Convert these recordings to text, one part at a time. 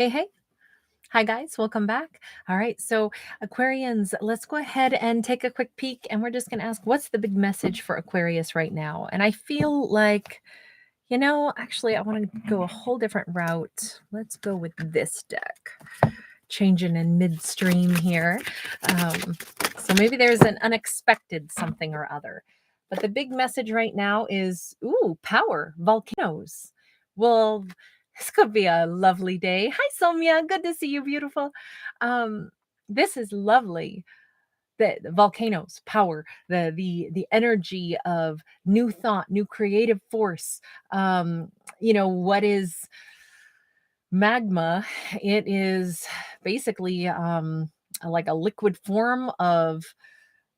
Hey, hey. Hi, guys. Welcome back. All right. So, Aquarians, let's go ahead and take a quick peek. And we're just going to ask, what's the big message for Aquarius right now? And I feel like, actually, I want to go a whole different route. Let's go with this deck, changing in midstream here. Um, so, maybe there's an unexpected something or other. But the big message right now is, ooh, power, volcanoes. Well, this could be a lovely day. Hi, Somya. Good to see you, beautiful. Um, this is lovely. The volcanoes, power, the energy of new thought, new creative force. What is magma? It is basically like a liquid form of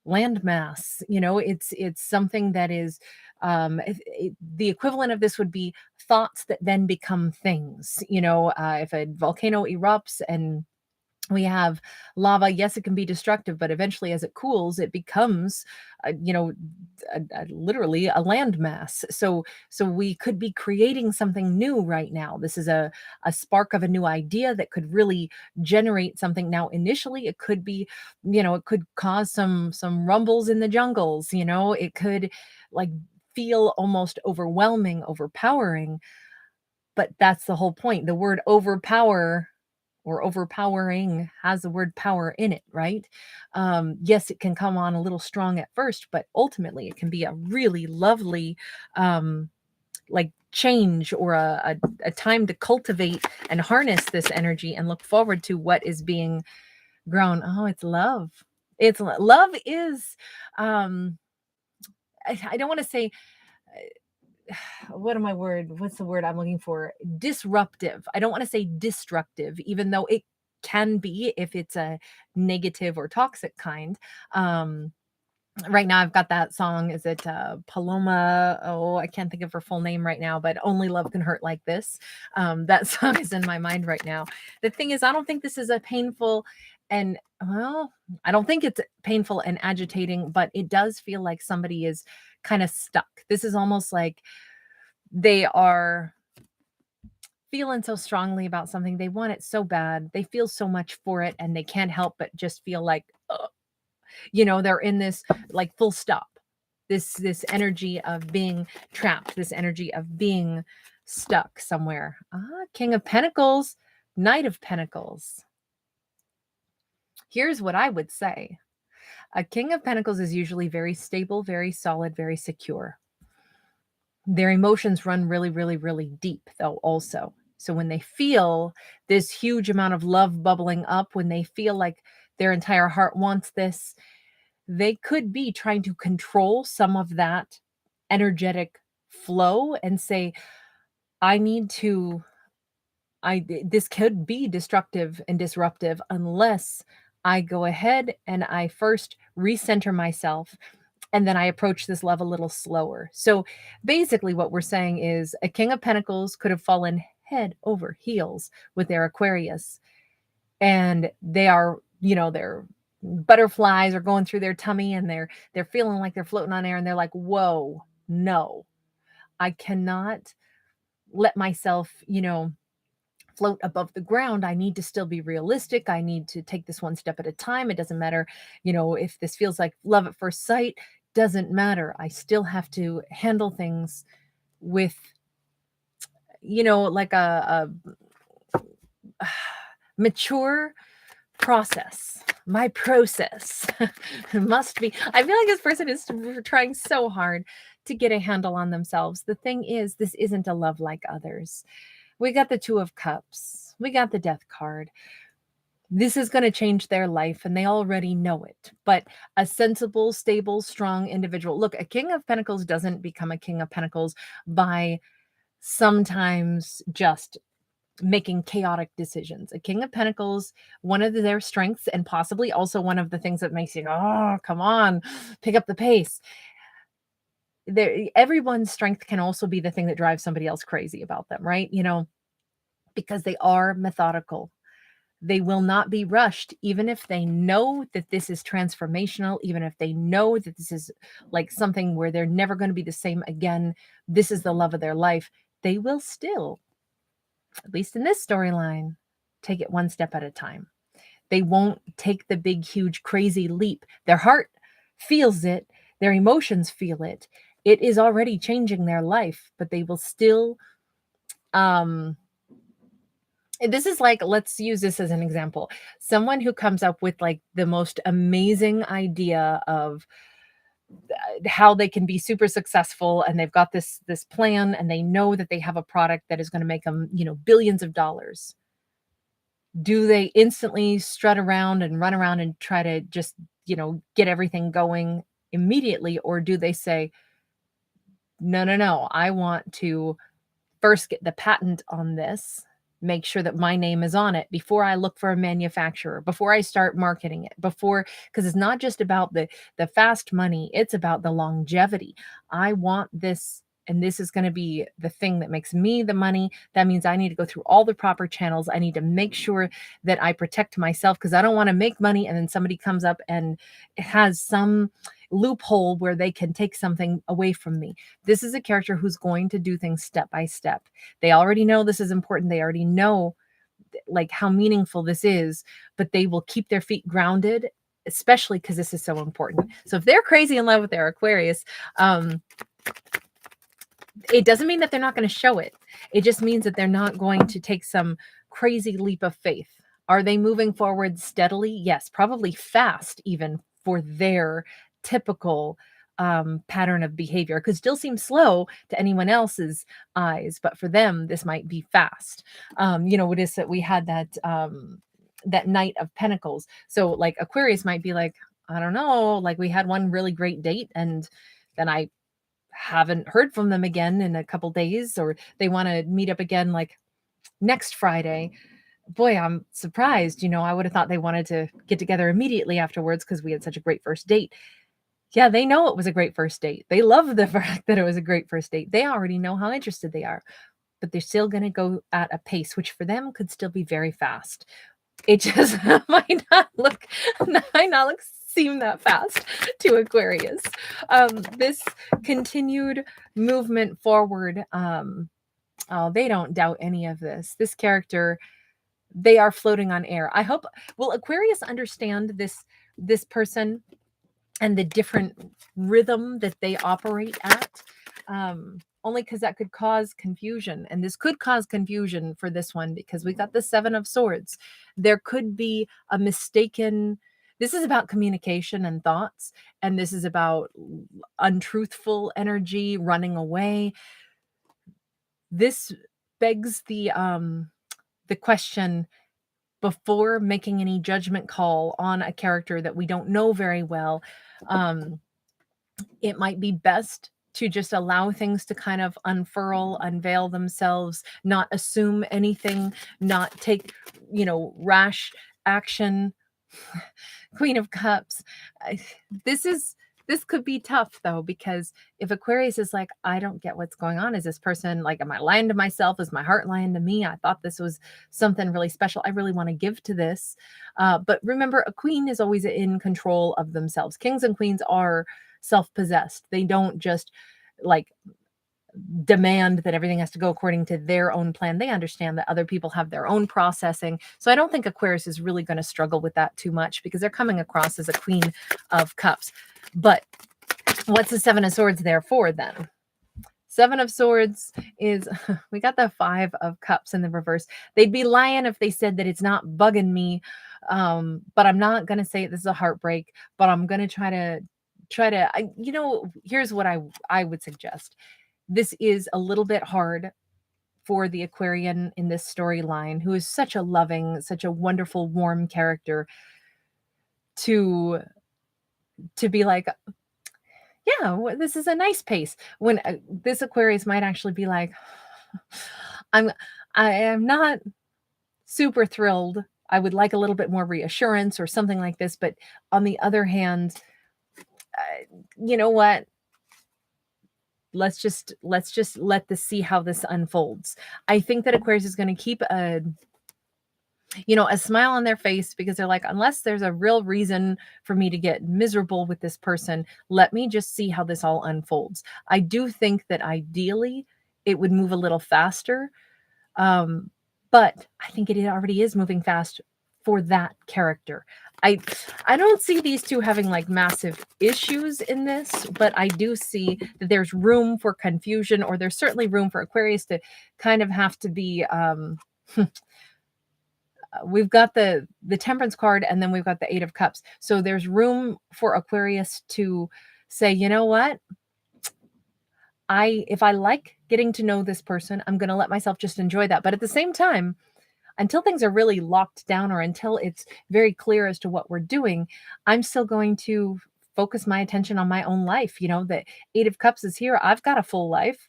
landmass. It's something that is the equivalent of this would be thoughts that then become things. If a volcano erupts and we have lava, yes, it can be destructive, but eventually as it cools it becomes uh, you know literally a landmass. So we could be creating something new right now. This is a spark of a new idea that could really generate something. Now initially it could be, it could cause some rumbles in the jungles. It could like feel almost overwhelming, overpowering, but that's the whole point. The word overpower or overpowering has the word power in it, right? Yes, it can come on a little strong at first, but ultimately it can be a really lovely, like change or a time to cultivate and harness this energy and look forward to what is being grown. Oh, it's love. Love is, um, I don't want to say, what's the word I'm looking for? Disruptive. I don't want to say destructive, even though it can be if it's a negative or toxic kind. Um, right now I've got that song. Is it Paloma? Oh, I can't think of her full name right now, but Only Love Can Hurt Like This. That song is in my mind right now. The thing is, I don't think this is a painful and well, I don't think it's painful and agitating, but it does feel like somebody is kind of stuck. This is almost like they are feeling so strongly about something. They want it so bad. They feel so much for it and they can't help but just feel like, ugh, they're in this like full stop. This energy of being trapped, this energy of being stuck somewhere. King of Pentacles, Knight of Pentacles. Here's what I would say. A King of Pentacles is usually very stable, very solid, very secure. Their emotions run really, really, really deep, though, also. So when they feel this huge amount of love bubbling up, when they feel like their entire heart wants this, they could be trying to control some of that energetic flow and say, I need to, this could be destructive and disruptive unless I go ahead and I first recenter myself and then I approach this love a little slower. So basically, what we're saying is a King of Pentacles could have fallen head over heels with their Aquarius, and they are, their butterflies are going through their tummy, and they're feeling like they're floating on air, and they're like, "Whoa, no, I cannot let myself, float above the ground. I need to still be realistic. I need to take this one step at a time. It doesn't matter, if this feels like love at first sight, doesn't matter. I still have to handle things with, like a mature process. My process must be. I feel like this person is trying so hard to get a handle on themselves. The thing is, this isn't a love like others. We got the Two of Cups. We got the Death card. This is going to change their life and they already know it. But a sensible, stable, strong individual. Look, a King of Pentacles doesn't become a King of Pentacles by sometimes just making chaotic decisions. A King of Pentacles, one of their strengths, and possibly also one of the things that makes you go, oh, come on, pick up the pace. Everyone's strength can also be the thing that drives somebody else crazy about them, right? Because they are methodical. They will not be rushed, even if they know that this is transformational, even if they know that this is like something where they're never going to be the same again. This is the love of their life. They will still, at least in this storyline, take it one step at a time. They won't take the big, huge, crazy leap. Their heart feels it, their emotions feel it. It is already changing their life, but they will still um this is like, let's use this as an example. Someone who comes up with like the most amazing idea of how they can be super successful, and they've got this plan, and they know that they have a product that is going to make them, billions of dollars. Do they instantly strut around and run around and try to just, get everything going immediately, or do they say, no, no, no, I want to first get the patent on this, make sure that my name is on it before I look for a manufacturer, before I start marketing it, before, because it's not just about the fast money, it's about the longevity. I want this, and this is going to be the thing that makes me the money. That means I need to go through all the proper channels. I need to make sure that I protect myself, because I don't want to make money and then somebody comes up and has some loophole where they can take something away from me. This is a character who's going to do things step by step. They already know this is important. They already know like how meaningful this is, but they will keep their feet grounded, especially because this is so important. So if they're crazy in love with their Aquarius, it doesn't mean that they're not going to show it. It just means that they're not going to take some crazy leap of faith. Are they moving forward steadily? Yes, probably fast, even for their typical pattern of behavior. Could still seem slow to anyone else's eyes, but for them, this might be fast. What is that we had that Knight of Pentacles. So like Aquarius might be like, I don't know, like we had one really great date, and then I haven't heard from them again in a couple days, or they want to meet up again like next Friday. Boy, I'm surprised. I would have thought they wanted to get together immediately afterwards because we had such a great first date. Yeah, they know it was a great first date. They love the fact that it was a great first date. They already know how interested they are, but they're still going to go at a pace, which for them could still be very fast. It just might not seem that fast to Aquarius. This continued movement forward, they don't doubt any of this. This character, they are floating on air. I hope, will Aquarius understand this person and the different rhythm that they operate at? Only because that could cause confusion. And this could cause confusion for this one because we got the Seven of Swords. There could be a mistaken. This is about communication and thoughts, and this is about untruthful energy running away. This begs the question, before making any judgment call on a character that we don't know very well, it might be best to just allow things to kind of unveil themselves, not assume anything, not take, rash action. Queen of Cups. This could be tough though, because if Aquarius is like, I don't get what's going on. Is this person like, am I lying to myself? Is my heart lying to me? I thought this was something really special. I really want to give to this. But remember, a queen is always in control of themselves. Kings and queens are self-possessed. They don't just like demand that everything has to go according to their own plan. They understand that other people have their own processing. So I don't think Aquarius is really going to struggle with that too much, because they're coming across as a Queen of Cups. But what's the Seven of Swords there for then? Seven of Swords is, we got the Five of Cups in the reverse. They'd be lying if they said that it's not bugging me. But I'm not going to say this is a heartbreak, but I'm going to try to, here's what I would suggest. This is a little bit hard for the Aquarian in this storyline, who is such a loving, such a wonderful, warm character, to be like, yeah, this is a nice pace. When this Aquarius might actually be like, I am not super thrilled. I would like a little bit more reassurance or something like this. But on the other hand, you know what? Let's just let this see how this unfolds. I think that Aquarius is going to keep a smile on their face, because they're like, unless there's a real reason for me to get miserable with this person, let me just see how this all unfolds. I do think that ideally it would move a little faster. but I think it already is moving fast for that character. I I don't see these two having like massive issues in this, but I do see that there's room for confusion, or there's certainly room for Aquarius to kind of have to be we've got the Temperance card, and then we've got the Eight of Cups. So there's room for Aquarius to say, you know what? If I like getting to know this person, I'm going to let myself just enjoy that. But at the same time, until things are really locked down, or until it's very clear as to what we're doing, I'm still going to focus my attention on my own life. You know, the Eight of Cups is here. I've got a full life.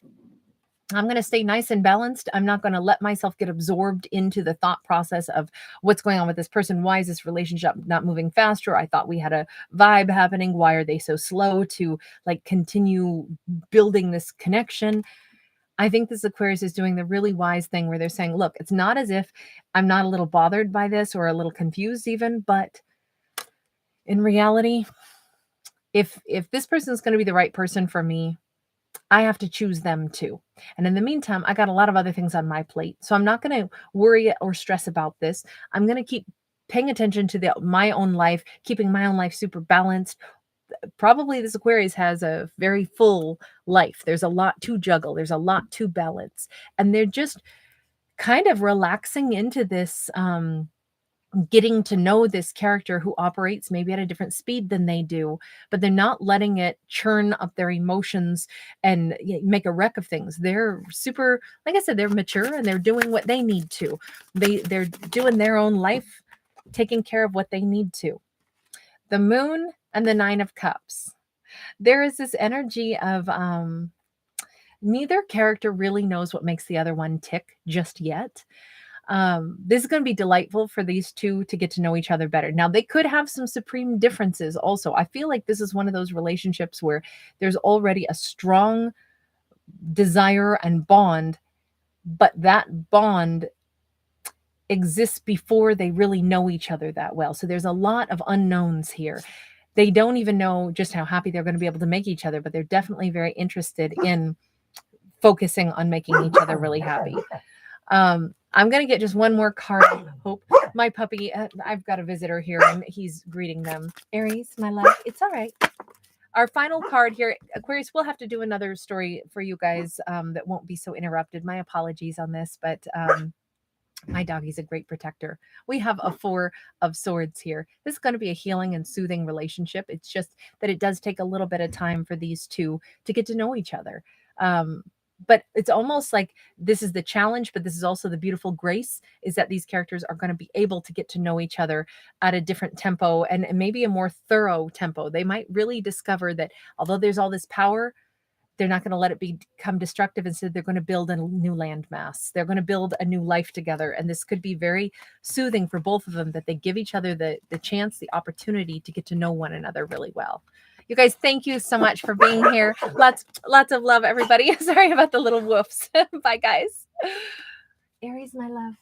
I'm going to stay nice and balanced. I'm not going to let myself get absorbed into the thought process of what's going on with this person. Why is this relationship not moving faster? I thought we had a vibe happening. Why are they so slow to like continue building this connection? I think this Aquarius is doing the really wise thing where they're saying, look, it's not as if I'm not a little bothered by this or a little confused even, but in reality, if this person is going to be the right person for me, I have to choose them too. And in the meantime, I got a lot of other things on my plate. So I'm not going to worry or stress about this. I'm going to keep paying attention to my own life, keeping my own life super balanced. Probably this Aquarius has a very full life. There's a lot to juggle. There's a lot to balance. And they're just kind of relaxing into this getting to know this character who operates maybe at a different speed than they do, but they're not letting it churn up their emotions and make a wreck of things. They're super, like I said, they're mature and they're doing what they need to. They're doing their own life, taking care of what they need to. The Moon and the Nine of Cups. There is this energy of neither character really knows what makes the other one tick just yet. This is going to be delightful for these two to get to know each other better. Now, they could have some supreme differences also. I feel like this is one of those relationships where there's already a strong desire and bond, but that bond exists before they really know each other that well. So there's a lot of unknowns here. They don't even know just how happy they're going to be able to make each other, but they're definitely very interested in focusing on making each other really happy. I'm going to get just one more card. Hope my puppy, I've got a visitor here and he's greeting them. Aries, my love, it's all right. Our final card here, Aquarius, we'll have to do another story for you guys that won't be so interrupted. My apologies on this, but my doggy's a great protector. We have a Four of Swords here. This is going to be a healing and soothing relationship. It's just that it does take a little bit of time for these two to get to know each other. But it's almost like this is the challenge, but this is also the beautiful grace, is that these characters are going to be able to get to know each other at a different tempo and maybe a more thorough tempo. They might really discover that although there's all this power, they're not going to let it become destructive. Instead, they're going to build a new landmass. They're going to build a new life together. And this could be very soothing for both of them, that they give each other the chance, the opportunity to get to know one another really well. You guys, thank you so much for being here. Lots of love, everybody. Sorry about the little woofs. Bye, guys. Aries, my love.